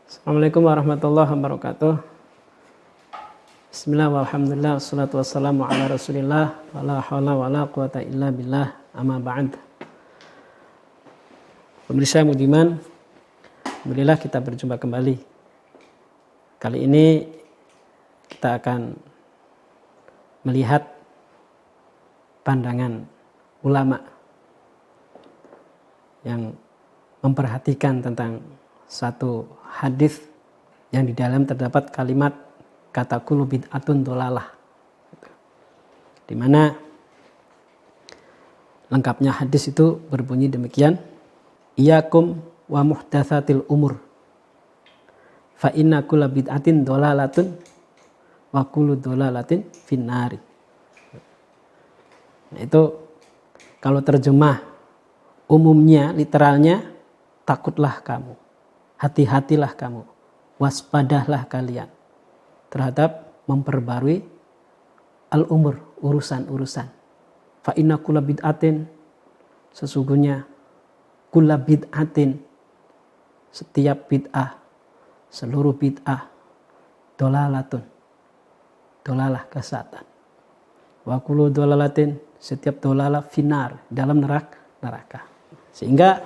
Assalamualaikum warahmatullahi wabarakatuh. Bismillah walhamdulillah wassalatu wassalamu ala rasulillah wala hawla wala quwata illa billah amma ba'd. Pemirsa Budiman, alhamdulillah kita berjumpa kembali. Kali ini kita akan melihat pandangan ulama yang memperhatikan tentang satu hadis yang di dalam terdapat kalimat kata kullu bid'atun dhalalah, di mana lengkapnya hadis itu berbunyi demikian: Iyakum wa muhdatsatil umur fa inna kulla bid'atin dhalalatun wa kullu dhalalatin finnari. Nah, itu kalau terjemah umumnya, literalnya, takutlah kamu, hati-hatilah kamu, waspadahlah kalian terhadap memperbarui al-umur, urusan-urusan. Fa inna kulla bid'atin, sesungguhnya kulla bid'atin, setiap bid'ah, seluruh bid'ah, dolalatun, dolalah kesatan. Wa kullu dolalatin, setiap dolalah finar, dalam neraka. Sehingga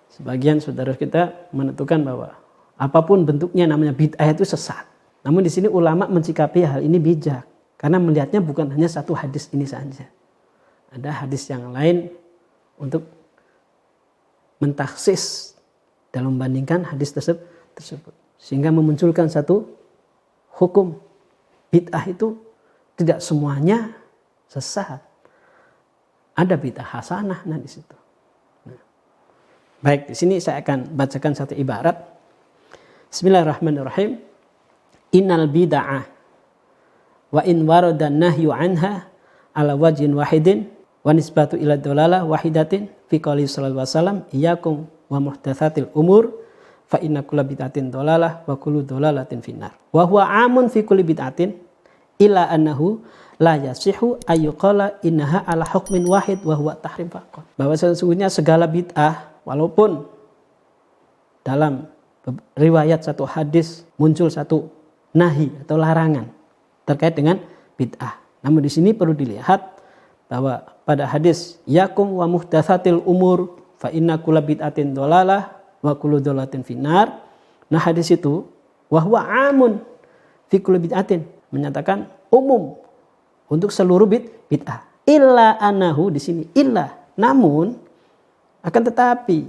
sebagian saudara kita menentukan bahwa apapun bentuknya namanya bid'ah itu sesat. Namun di sini ulama mensikapi hal ini bijak, karena melihatnya bukan hanya satu hadis ini saja. Ada hadis yang lain untuk mentaksis dalam membandingkan hadis tersebut. Sehingga memunculkan satu hukum. Bid'ah itu tidak semuanya sesat. Ada bid'ah hasanah di situ. Baik, di sini saya akan bacakan satu ibarat. Bismillahirrahmanirrahim. Innal bid'ah wa in warada nahyu anha ala wajhin wahidin wa nisbatu ila dalalah wahidatin fi qouli sallallahu alaihi wasallam iyyakum wa muhdatsatil umur fa inna kulla bid'atin dalalah wa kullu dalalatin finnar. Wa huwa amun fi kulli bid'atin illa annahu la yasihu ayyuqala innaha ala hukmin wahid wa huwa tahrim faqat. Bahwa sesungguhnya segala bid'ah, walaupun dalam riwayat satu hadis muncul satu nahi atau larangan terkait dengan bid'ah, namun di sini perlu dilihat bahwa pada hadis yakum wa muhdatsatil umur fa inna kulla bid'atin dhalalah wa kullu dhalalatin finnar, nah hadis itu wa huwa amun fi kulli bid'atin, menyatakan umum untuk seluruh bid'ah. Illa anahu, di sini illa, namun akan tetapi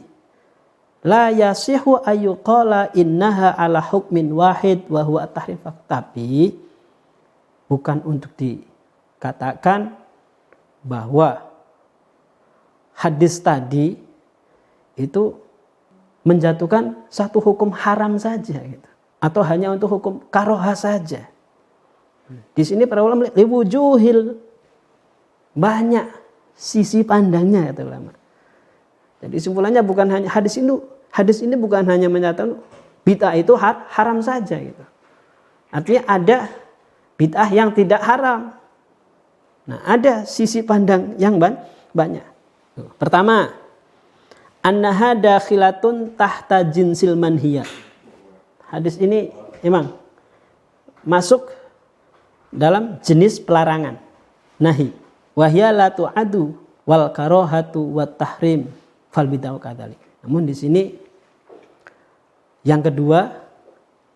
la yasihu ayyuqala innaha ala hukmin wahid wa huwa tahrim. Tapi bukan untuk dikatakan bahwa hadis tadi itu menjatuhkan satu hukum haram saja gitu, atau hanya untuk hukum karohah saja. Di sini para ulama liwujuhil, banyak sisi pandangnya kata ulama. Jadi simpulannya bukan hanya hadis ini bukan hanya menyatakan bid'ah itu haram saja gitu. Artinya ada bid'ah yang tidak haram. Nah, ada sisi pandang yang banyak. Pertama, annaha dakhilatun tahta jinsil manhiyah. Hadis ini memang masuk dalam jenis pelarangan, nahi. Wahya la tu'adu wal karohatu wat tahrim fal bid'ah kadzalik. Namun di sini yang kedua,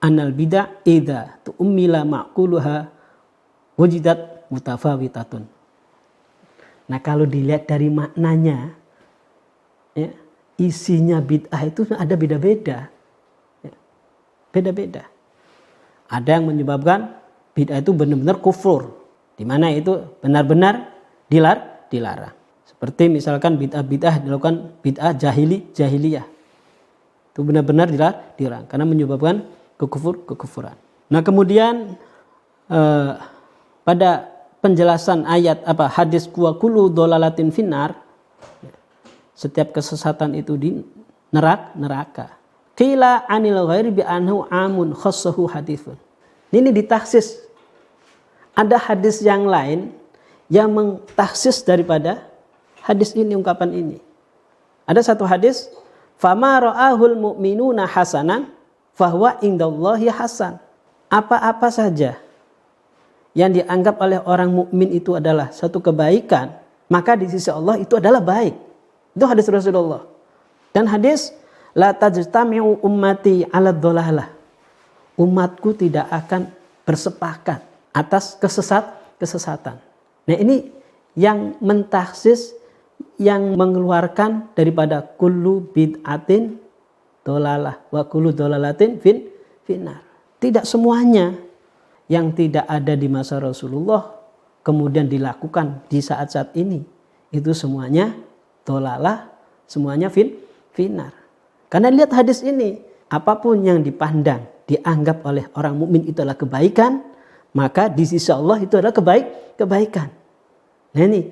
anal bid'ah idza tu'mila ma'quluha wujidat mutafawitatun. Nah, kalau dilihat dari maknanya, ya, isinya bid'ah itu ada beda-beda. Ya, beda-beda. Ada yang menyebabkan bid'ah itu benar-benar kufur, di mana itu benar-benar dilarang. Seperti misalkan bid'ah dilakukan bid'ah jahiliyah. Itu benar-benar dilarang karena menyebabkan kekufuran. Nah, kemudian pada penjelasan ayat hadis wa kullu dhalalatin finnar, setiap kesesatan itu di neraka. Qila anil ghairi bi anhu amun khassahu haditsun. Ini ditaksis. Ada hadis yang lain yang mentaksis daripada hadis ini, ungkapan ini. Ada satu hadis, fama ra'ahul mu'minuna hasanan fahuwa indallahi hasan. Apa-apa saja yang dianggap oleh orang mukmin itu adalah satu kebaikan, maka di sisi Allah itu adalah baik. Itu hadis Rasulullah. Dan hadis la tajtami'u ummati 'ala dhalalah. Umatku tidak akan bersepakat atas kesesatan. Nah, ini yang mentaksis, yang mengeluarkan daripada kullu bid'atin dhalalah wa kullu dhalalatin finnar. Tidak semuanya yang tidak ada di masa Rasulullah kemudian dilakukan di saat-saat ini, itu semuanya dhalalah, semuanya finnar. Karena lihat hadis ini, apapun yang dipandang, dianggap oleh orang mukmin itu adalah kebaikan, maka di sisi Allah itu adalah kebaikan. Nah, ini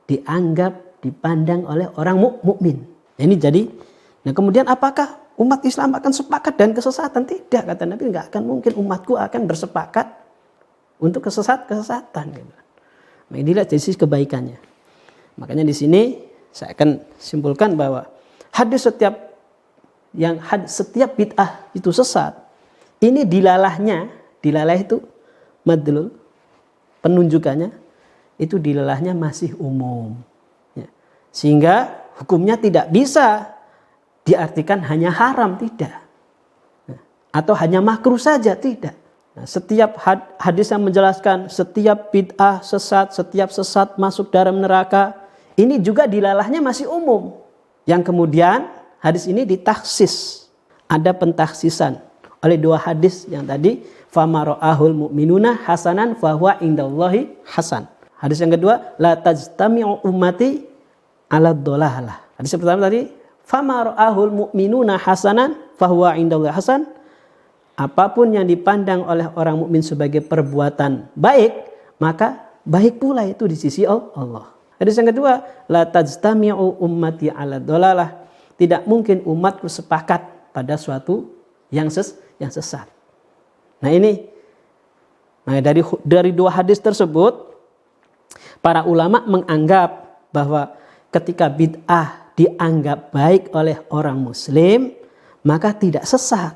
dianggap, dipandang oleh orang mukmin. Ini jadi, nah kemudian apakah umat Islam akan sepakat dan kesesatan? Tidak, kata Nabi, nggak akan mungkin umatku akan bersepakat untuk kesesatan. Nah, inilah dari sisi kebaikannya. Makanya di sini saya akan simpulkan bahwa setiap bid'ah itu sesat. Ini dilalah itu madlul, penunjukannya itu dilalahnya masih umum. Ya. Sehingga hukumnya tidak bisa diartikan hanya haram, tidak. Atau hanya makruh saja, tidak. Nah, setiap hadis yang menjelaskan setiap bid'ah sesat, setiap sesat masuk dalam neraka, ini juga dilalahnya masih umum. Yang kemudian hadis ini ditaksis. Ada pentaksisan oleh dua hadis yang tadi, fama ra'ahul mu'minuna hasanan fahuwa indallahi hasan. Hadis yang kedua, la tajtami'u ummati 'ala dhalalah. Hadis yang pertama tadi, fama ra'ahul mu'minuna hasanan fahuwa indallahi hasan. Apapun yang dipandang oleh orang mukmin sebagai perbuatan baik, maka baik pula itu di sisi Allah. Hadis yang kedua, la tajtami'u ummati 'ala dhalalah. Tidak mungkin umatku sepakat pada suatu yang sesat. Nah, ini dari dua hadis tersebut, para ulama menganggap bahwa ketika bid'ah dianggap baik oleh orang muslim, maka tidak sesat.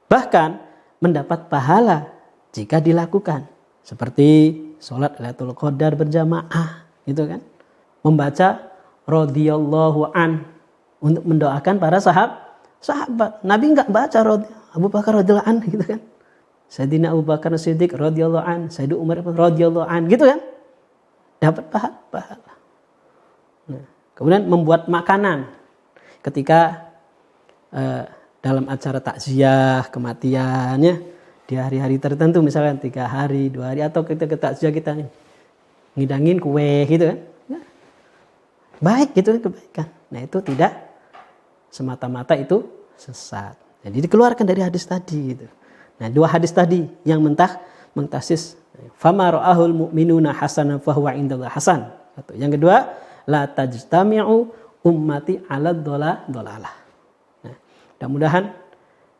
Bahkan mendapat pahala jika dilakukan. Seperti sholat Lailatul Qadar berjamaah, gitu kan? Membaca radhiyallahu an untuk mendoakan para sahabat. Nabi enggak baca Abu Bakar radhiyallahu an, gitu kan? Sayyidina Abu Bakar Siddiq radhiyallahu an, Sayyidina Umar radhiyallahu an, gitu kan? Dapat pahala. Nah, kemudian membuat makanan ketika dalam acara takziah kematiannya di hari-hari tertentu, misalkan 3 hari, 2 hari, atau kita ke takziah kita ngidangin kue, gitu kan? Nah, baik, gitu kebaikan. Nah, itu tidak semata-mata itu sesat. Jadi dikeluarkan dari hadis tadi, gitu. Nah, dua hadis tadi yang mentasis fama ra'ahul mu'minuna hasanan fahuwa indallahi hasan. Yang kedua, la tajtami'u ummati 'ala dhalalah. Nah, mudah-mudahan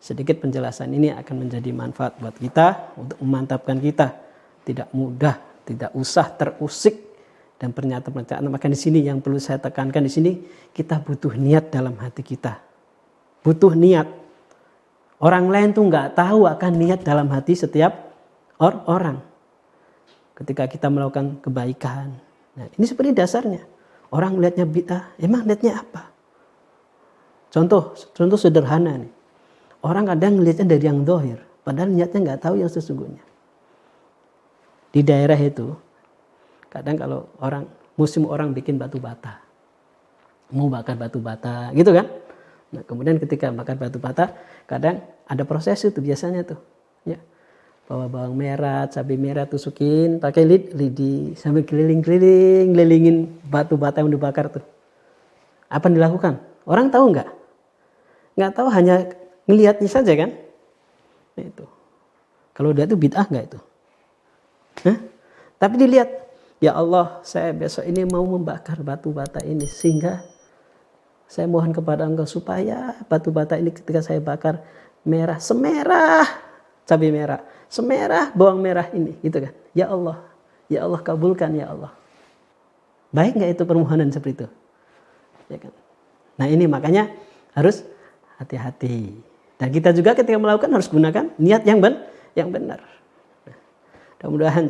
sedikit penjelasan ini akan menjadi manfaat buat kita untuk memantapkan kita tidak mudah, tidak usah terusik dan pernyataan. Maka di sini yang perlu saya tekankan di sini, kita butuh niat dalam hati kita. Butuh niat. Orang lain tuh nggak tahu akan niat dalam hati setiap orang. Ketika kita melakukan kebaikan. Nah, ini seperti dasarnya. Orang melihatnya bid'ah, emang lihatnya apa? Contoh sederhana nih. Orang kadang melihatnya dari yang zahir, padahal niatnya nggak tahu yang sesungguhnya. Di daerah itu, kadang kalau musim orang bikin batu bata, mau bakar batu bata, gitu kan? Nah, kemudian ketika bakar batu bata, kadang ada proses itu biasanya tuh, ya. Bawa bawang merah, cabai merah, tusukin, pakai lidi, sambil kelilingin batu bata yang dibakar tuh. Apa yang dilakukan? Orang tahu nggak? Nggak tahu, hanya ngelihatnya saja kan? Nah, itu. Kalau dia itu bid'ah nggak itu? Hah? Tapi dilihat, ya Allah, saya besok ini mau membakar batu bata ini, sehingga saya mohon kepada Engkau supaya batu bata ini ketika saya bakar merah, semerah cabai merah, semerah bawang merah ini, gitu kan? Ya Allah kabulkan ya Allah. Baik nggak itu permohonan seperti itu? Ya kan? Nah, ini makanya harus hati-hati Dan kita juga ketika melakukan harus gunakan niat yang benar. Nah, mudah-mudahan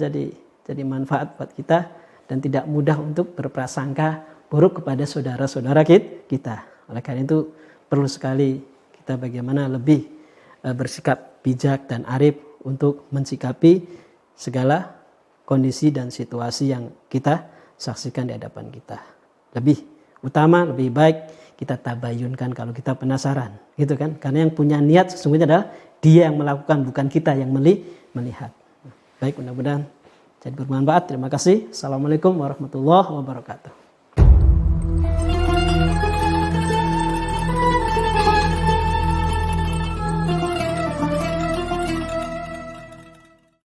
jadi manfaat buat kita dan tidak mudah untuk berprasangka buruk kepada saudara-saudara kita. Oleh karena itu perlu sekali kita bagaimana lebih bersikap bijak dan arif untuk mensikapi segala kondisi dan situasi yang kita saksikan di hadapan kita. Lebih utama, lebih baik kita tabayunkan kalau kita penasaran, gitu kan? Karena yang punya niat sesungguhnya adalah dia yang melakukan, bukan kita yang melihat. Baik, mudah-mudahan jadi bermanfaat. Terima kasih. Assalamualaikum warahmatullahi wabarakatuh.